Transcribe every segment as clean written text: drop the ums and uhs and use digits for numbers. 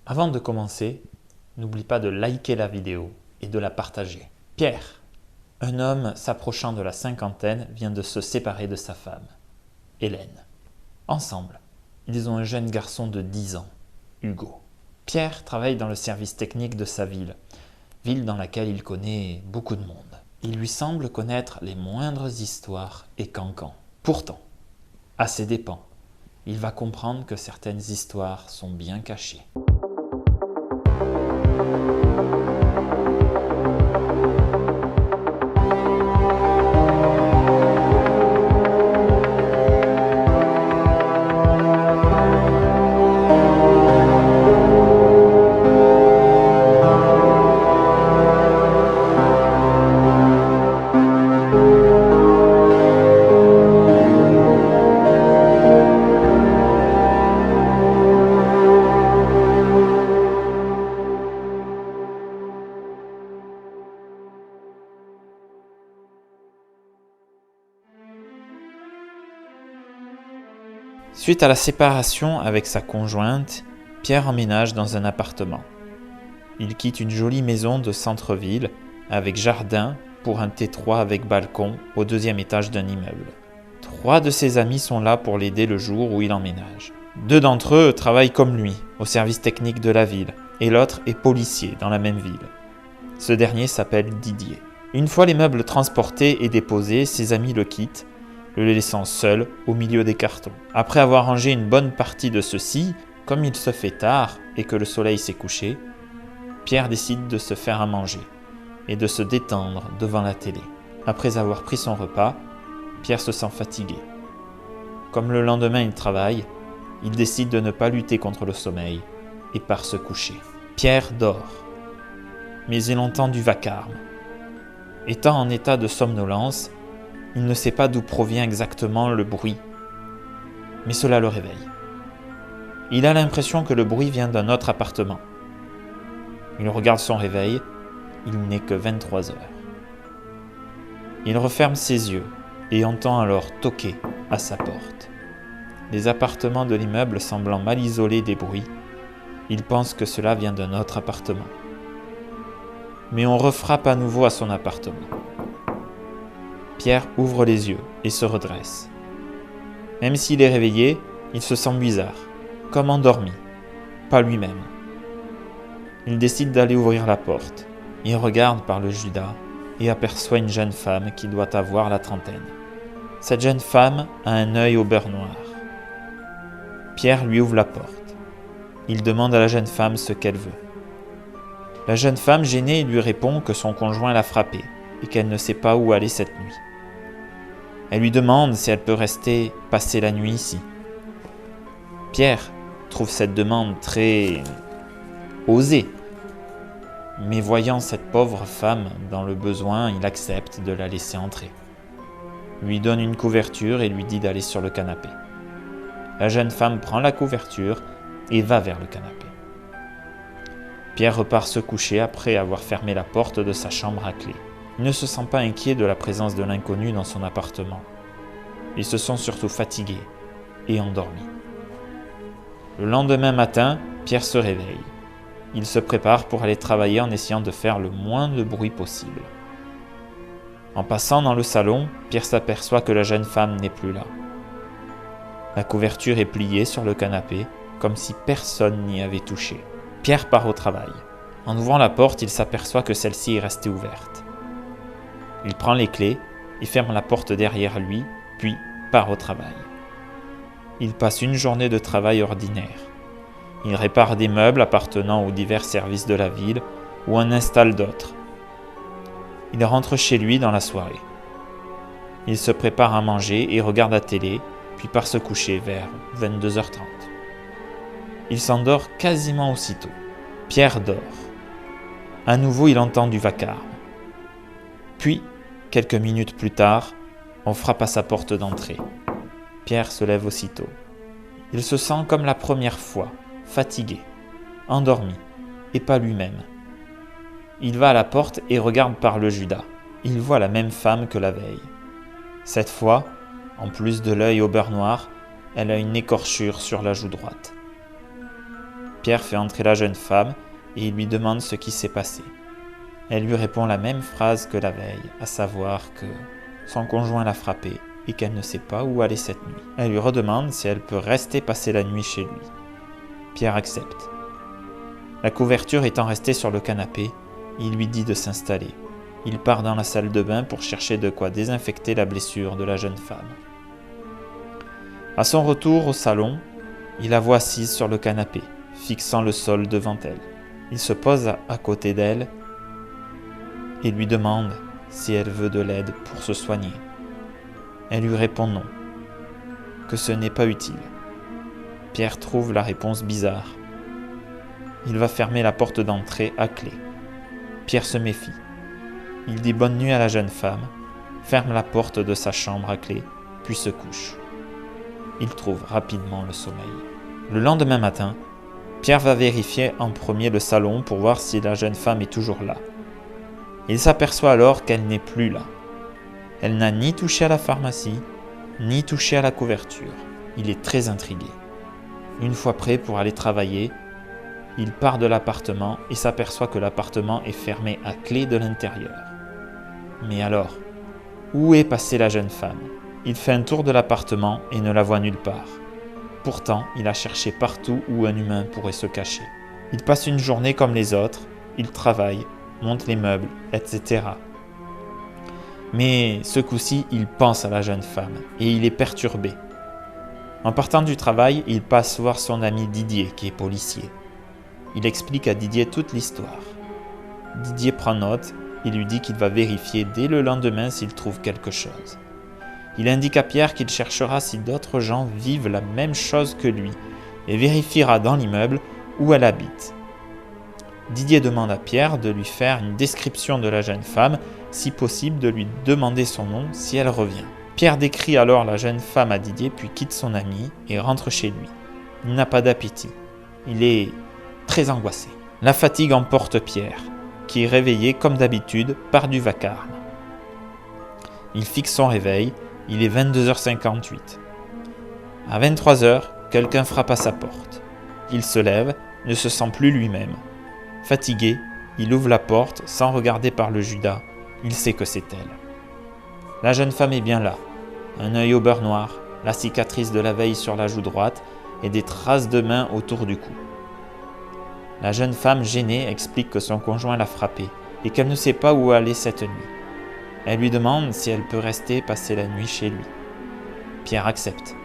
Avant de commencer, n'oublie pas de liker la vidéo et de la partager. Pierre, un homme s'approchant de la cinquantaine, vient de se séparer de sa femme, Hélène. Ensemble, ils ont un jeune garçon de 10 ans, Hugo. Pierre travaille dans le service technique de sa ville dans laquelle il connaît beaucoup de monde. Il lui semble connaître les moindres histoires et cancans. Pourtant, à ses dépens, il va comprendre que certaines histoires sont bien cachées. Suite à la séparation avec sa conjointe, Pierre emménage dans un appartement. Il quitte une jolie maison de centre-ville avec jardin pour un T3 avec balcon au 2e étage d'un immeuble. 3 de ses amis sont là pour l'aider le jour où il emménage. 2 d'entre eux travaillent comme lui, au service technique de la ville, et l'autre est policier dans la même ville. Ce dernier s'appelle Didier. Une fois les meubles transportés et déposés, ses amis le quittent, le laissant seul au milieu des cartons. Après avoir rangé une bonne partie de ceux-ci, comme il se fait tard et que le soleil s'est couché, Pierre décide de se faire à manger et de se détendre devant la télé. Après avoir pris son repas, Pierre se sent fatigué. Comme le lendemain il travaille, il décide de ne pas lutter contre le sommeil et part se coucher. Pierre dort, mais il entend du vacarme. Étant en état de somnolence, il ne sait pas d'où provient exactement le bruit, mais cela le réveille. Il a l'impression que le bruit vient d'un autre appartement. Il regarde son réveil, il n'est que 23 heures. Il referme ses yeux et entend alors toquer à sa porte. Les appartements de l'immeuble semblant mal isolés des bruits, il pense que cela vient d'un autre appartement. Mais on refrappe à nouveau à son appartement. Pierre ouvre les yeux et se redresse. Même s'il est réveillé, il se sent bizarre, comme endormi, pas lui-même. Il décide d'aller ouvrir la porte. Il regarde par le judas et aperçoit une jeune femme qui doit avoir la trentaine. Cette jeune femme a un œil au beurre noir. Pierre lui ouvre la porte. Il demande à la jeune femme ce qu'elle veut. La jeune femme, gênée, lui répond que son conjoint l'a frappée et qu'elle ne sait pas où aller cette nuit. Elle lui demande si elle peut rester passer la nuit ici. Pierre trouve cette demande très osée, mais voyant cette pauvre femme dans le besoin, il accepte de la laisser entrer. Lui donne une couverture et lui dit d'aller sur le canapé. La jeune femme prend la couverture et va vers le canapé. Pierre repart se coucher après avoir fermé la porte de sa chambre à clé. Il ne se sent pas inquiet de la présence de l'inconnu dans son appartement. Ils se sont surtout fatigués et endormis. Le lendemain matin, Pierre se réveille. Il se prépare pour aller travailler en essayant de faire le moins de bruit possible. En passant dans le salon, Pierre s'aperçoit que la jeune femme n'est plus là. La couverture est pliée sur le canapé, comme si personne n'y avait touché. Pierre part au travail. En ouvrant la porte, il s'aperçoit que celle-ci est restée ouverte. Il prend les clés et ferme la porte derrière lui, puis part au travail. Il passe une journée de travail ordinaire. Il répare des meubles appartenant aux divers services de la ville ou en installe d'autres. Il rentre chez lui dans la soirée. Il se prépare à manger et regarde la télé, puis part se coucher vers 22h30. Il s'endort quasiment aussitôt. Pierre dort. À nouveau, il entend du vacarme. Puis, quelques minutes plus tard, on frappe à sa porte d'entrée. Pierre se lève aussitôt. Il se sent comme la première fois, fatigué, endormi, et pas lui-même. Il va à la porte et regarde par le judas. Il voit la même femme que la veille. Cette fois, en plus de l'œil au beurre noir, elle a une écorchure sur la joue droite. Pierre fait entrer la jeune femme et il lui demande ce qui s'est passé. Elle lui répond la même phrase que la veille, à savoir que son conjoint l'a frappée et qu'elle ne sait pas où aller cette nuit. Elle lui redemande si elle peut rester passer la nuit chez lui. Pierre accepte. La couverture étant restée sur le canapé, il lui dit de s'installer. Il part dans la salle de bain pour chercher de quoi désinfecter la blessure de la jeune femme. À son retour au salon, il la voit assise sur le canapé, fixant le sol devant elle. Il se pose à côté d'elle et lui demande si elle veut de l'aide pour se soigner. Elle lui répond non, que ce n'est pas utile. Pierre trouve la réponse bizarre. Il va fermer la porte d'entrée à clé. Pierre se méfie. Il dit bonne nuit à la jeune femme, ferme la porte de sa chambre à clé, puis se couche. Il trouve rapidement le sommeil. Le lendemain matin, Pierre va vérifier en premier le salon pour voir si la jeune femme est toujours là. Il s'aperçoit alors qu'elle n'est plus là. Elle n'a ni touché à la pharmacie, ni touché à la couverture. Il est très intrigué. Une fois prêt pour aller travailler, il part de l'appartement et s'aperçoit que l'appartement est fermé à clé de l'intérieur. Mais alors, où est passée la jeune femme ? Il fait un tour de l'appartement et ne la voit nulle part. Pourtant, il a cherché partout où un humain pourrait se cacher. Il passe une journée comme les autres, il travaille, monte les meubles, etc. Mais ce coup-ci, il pense à la jeune femme et il est perturbé. En partant du travail, il passe voir son ami Didier, qui est policier. Il explique à Didier toute l'histoire. Didier prend note et lui dit qu'il va vérifier dès le lendemain s'il trouve quelque chose. Il indique à Pierre qu'il cherchera si d'autres gens vivent la même chose que lui et vérifiera dans l'immeuble où elle habite. Didier demande à Pierre de lui faire une description de la jeune femme, si possible de lui demander son nom si elle revient. Pierre décrit alors la jeune femme à Didier puis quitte son ami et rentre chez lui. Il n'a pas d'appétit. Il est très angoissé. La fatigue emporte Pierre, qui est réveillé comme d'habitude par du vacarme. Il fixe son réveil, il est 22h58. À 23h, quelqu'un frappe à sa porte. Il se lève, ne se sent plus lui-même. Fatigué, il ouvre la porte sans regarder par le judas. Il sait que c'est elle. La jeune femme est bien là. Un œil au beurre noir, la cicatrice de la veille sur la joue droite et des traces de mains autour du cou. La jeune femme gênée explique que son conjoint l'a frappée et qu'elle ne sait pas où aller cette nuit. Elle lui demande si elle peut rester passer la nuit chez lui. Pierre accepte.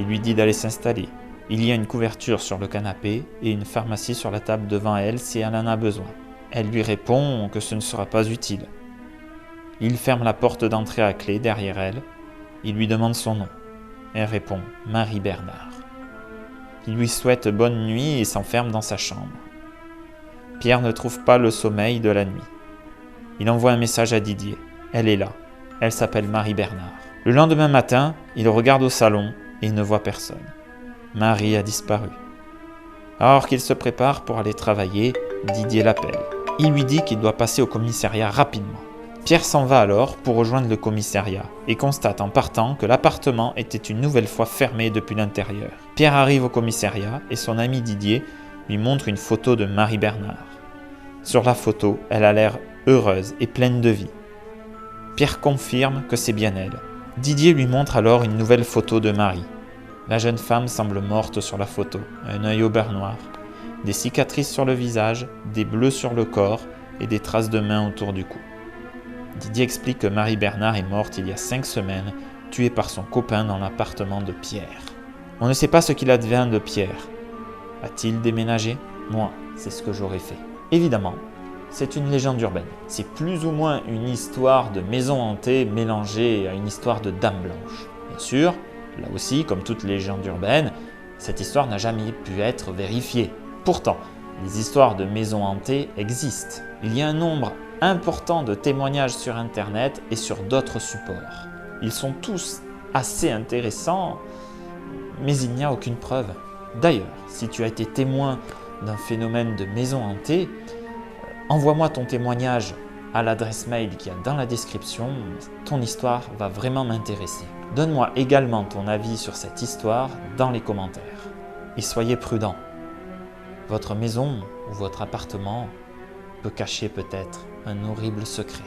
Il lui dit d'aller s'installer. Il y a une couverture sur le canapé et une pharmacie sur la table devant elle si elle en a besoin. Elle lui répond que ce ne sera pas utile. Il ferme la porte d'entrée à clé derrière elle. Il lui demande son nom. Elle répond « Marie Bernard ». Il lui souhaite bonne nuit et s'enferme dans sa chambre. Pierre ne trouve pas le sommeil de la nuit. Il envoie un message à Didier. Elle est là. Elle s'appelle Marie Bernard. Le lendemain matin, il regarde au salon et ne voit personne. Marie a disparu. Alors qu'il se prépare pour aller travailler, Didier l'appelle. Il lui dit qu'il doit passer au commissariat rapidement. Pierre s'en va alors pour rejoindre le commissariat et constate en partant que l'appartement était une nouvelle fois fermé depuis l'intérieur. Pierre arrive au commissariat et son ami Didier lui montre une photo de Marie Bernard. Sur la photo, elle a l'air heureuse et pleine de vie. Pierre confirme que c'est bien elle. Didier lui montre alors une nouvelle photo de Marie. La jeune femme semble morte sur la photo, un œil au beurre noir, des cicatrices sur le visage, des bleus sur le corps et des traces de mains autour du cou. Didier explique que Marie Bernard est morte il y a 5 semaines, tuée par son copain dans l'appartement de Pierre. On ne sait pas ce qu'il advient de Pierre. A-t-il déménagé ? Moi, c'est ce que j'aurais fait. Évidemment, c'est une légende urbaine. C'est plus ou moins une histoire de maison hantée mélangée à une histoire de dame blanche. Bien sûr, là aussi, comme toute légende urbaine, cette histoire n'a jamais pu être vérifiée. Pourtant, les histoires de maisons hantées existent. Il y a un nombre important de témoignages sur Internet et sur d'autres supports. Ils sont tous assez intéressants, mais il n'y a aucune preuve. D'ailleurs, si tu as été témoin d'un phénomène de maison hantée, envoie-moi ton témoignage à l'adresse mail qu'il y a dans la description. Ton histoire va vraiment m'intéresser. Donne-moi également ton avis sur cette histoire dans les commentaires. Et soyez prudents. Votre maison ou votre appartement peut cacher peut-être un horrible secret.